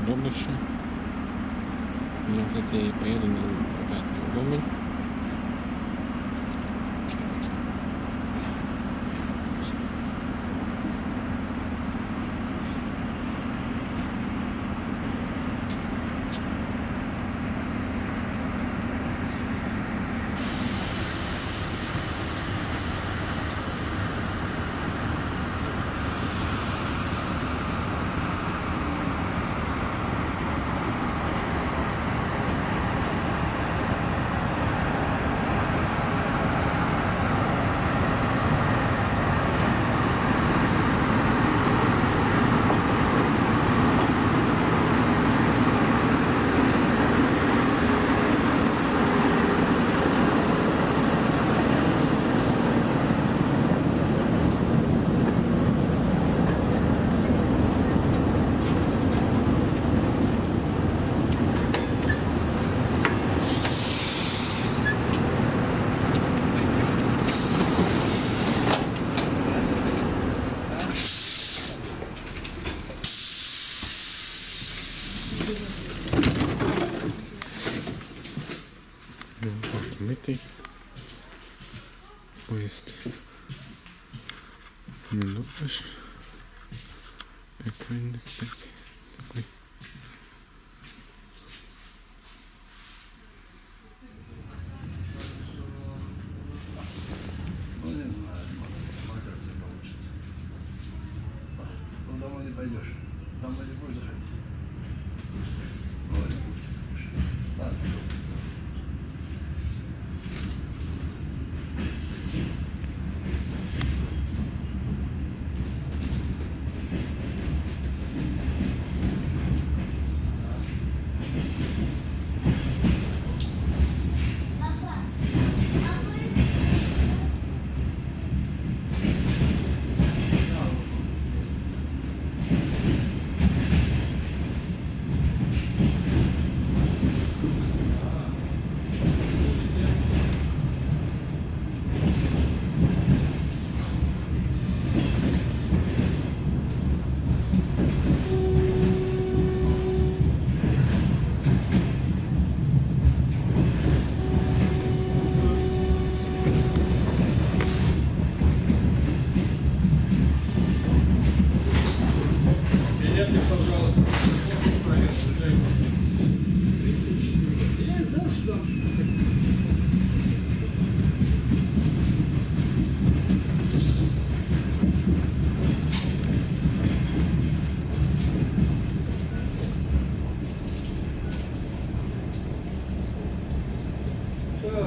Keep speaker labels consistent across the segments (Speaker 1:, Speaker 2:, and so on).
Speaker 1: Довбище. Я в цей поїду опять на Удомель. Митий поїзд. Не думаєш? Як він такий.
Speaker 2: Ну, не знаю, смотря где получится. Ну, домой не пойдешь. Домой не будешь заходить. Ну, не будешь. Ладно.
Speaker 3: Билеты, пожалуйста. Я знал, что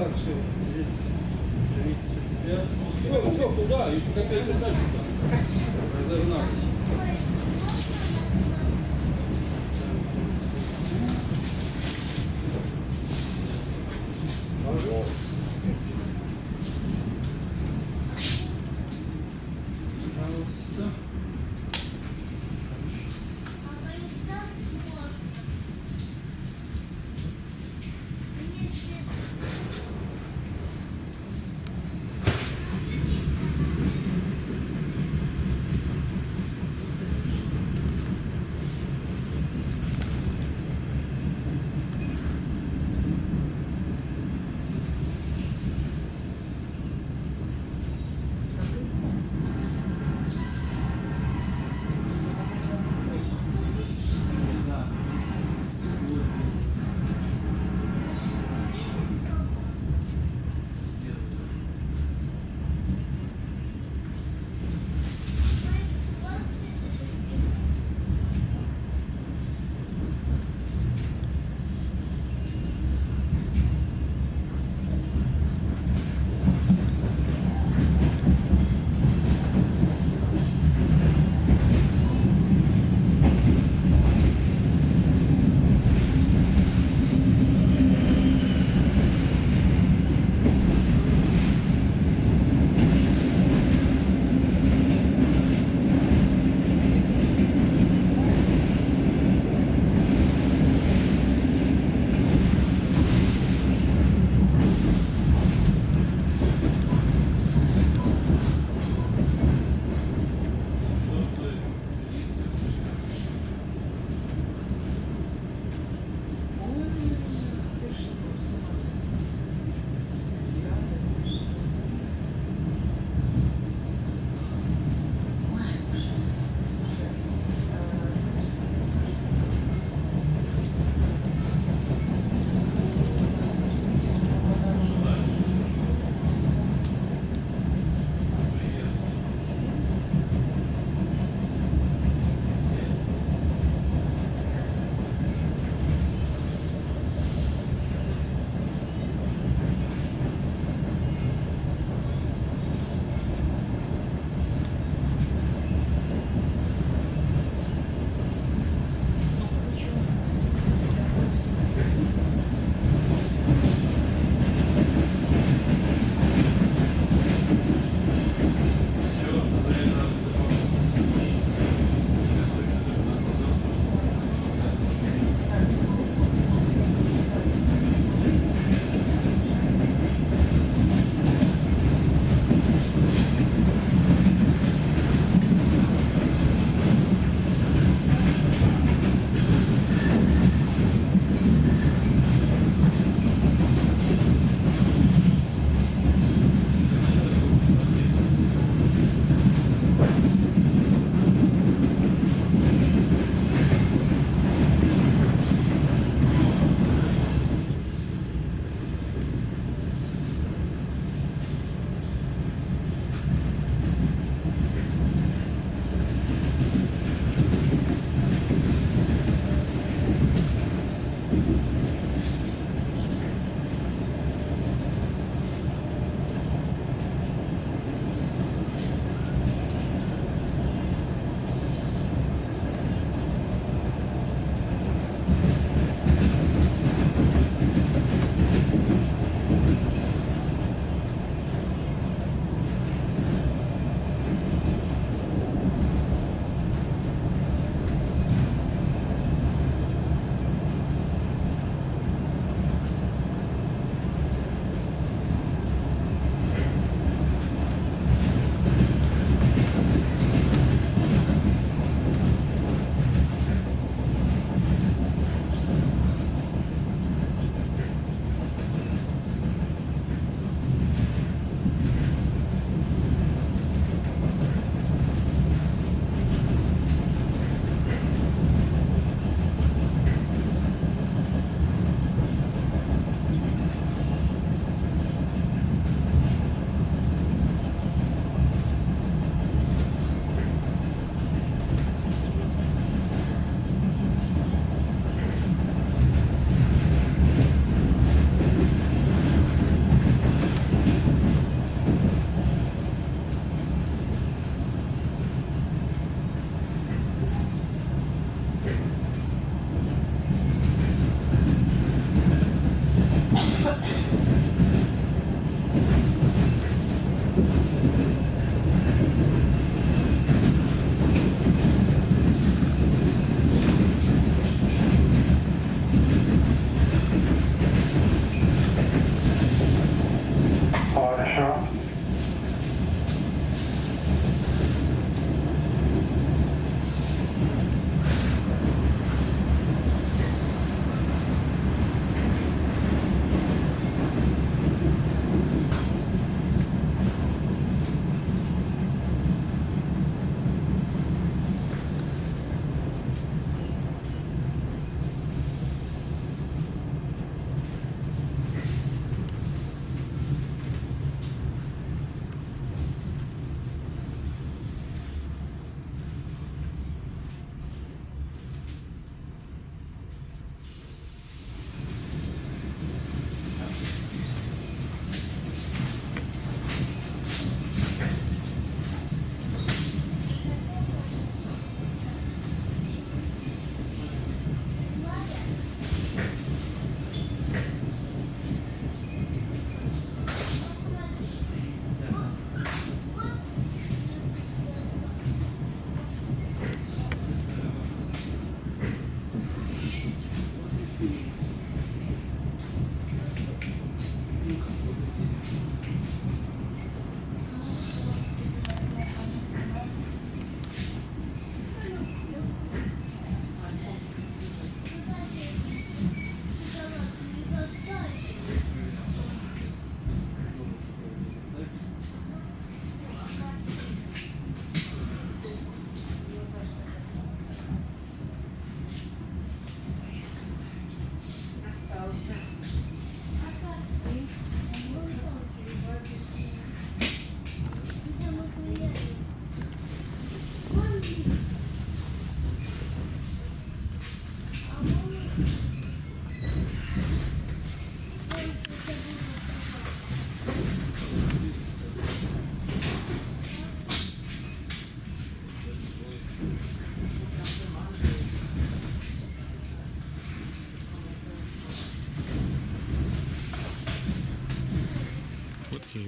Speaker 3: так, все, есть 35. Все, куда? Еще копейка дальше там. Разогнались.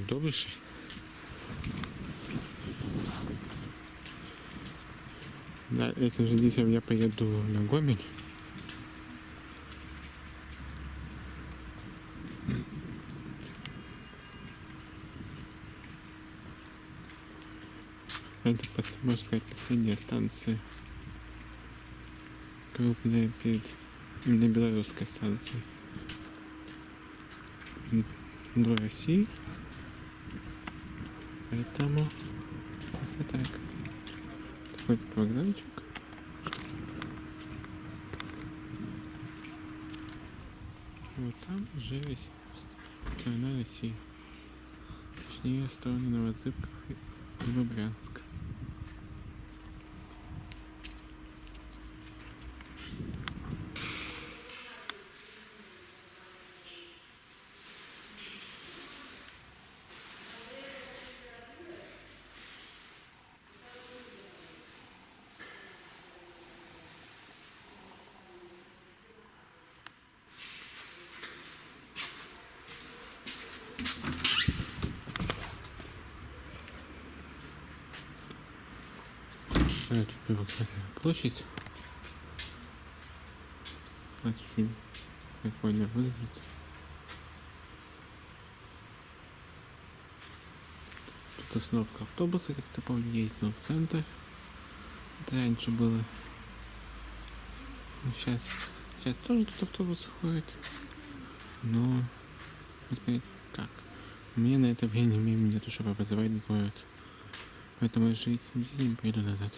Speaker 1: довше. Да, этим же детям я поеду на Гомель. Это, можно сказать, последняя станция. Крупная перед именно белорусской станцией. До России. Поэтому это так. Такой вокзальчик. Вот там уже страна России. Точнее, стороны Новозыбков и Бобрянск. Это привокзальная площадь. Очень прикольно выглядит. Тут остановка автобуса, как-то помню, ездил в центр. Это раньше было. Сейчас тоже тут автобус ходит. Но посмотрите, как. Мне на это времени нету, чтобы образовать город. Поэтому я жить не пойду назад.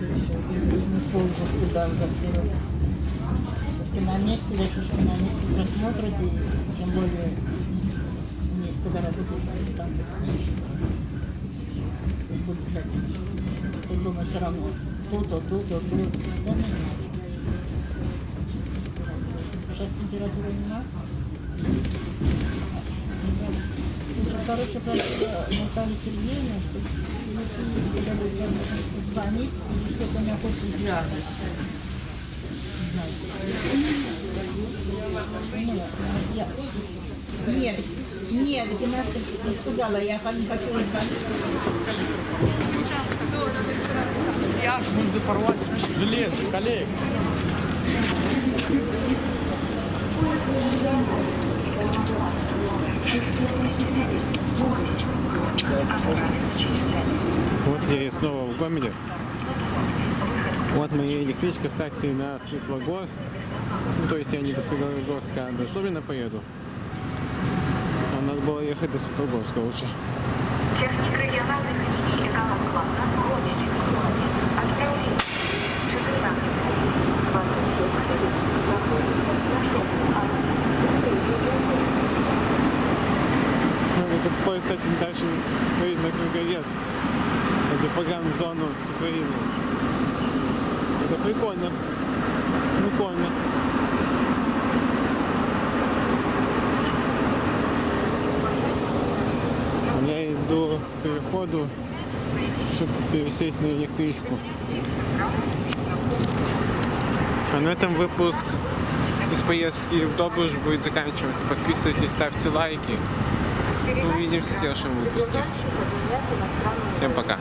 Speaker 4: не ползать туда взад-вперед. Все-таки на месте, дочушка на месте просмотрит, и тем более нет, когда работает там, будет хотеть. Ты думаешь, все равно тут. Да, нормально. Сейчас температура нема. Короче, просила Наталья Сергеевна, что когда будет возможность позвонить, или что-то она хочет диагноз. Нет, гимнастка не сказала, я не хочу звонить.
Speaker 3: Я ж буду порвать железо, коллег.
Speaker 1: Вот я снова в Гомеле. Вот моя электричка, кстати, на Светлогорск. Ну, то есть я не до Светлогорска, а до Жлобина поеду. А надо было ехать до Светлогорска лучше.
Speaker 5: Техник региональных линий эконом-класса Гомель. Отправление 14. 27.
Speaker 1: Этот поезд, кстати, дальше поедет на Круговец. Это поганую зону с Украины. Это прикольно. Прикольно. Я иду к переходу, чтобы пересесть на электричку. А на этом выпуск из поездки в Добруж будет заканчиваться. Подписывайтесь, ставьте лайки. Увидимся в следующем выпуске. Всем пока.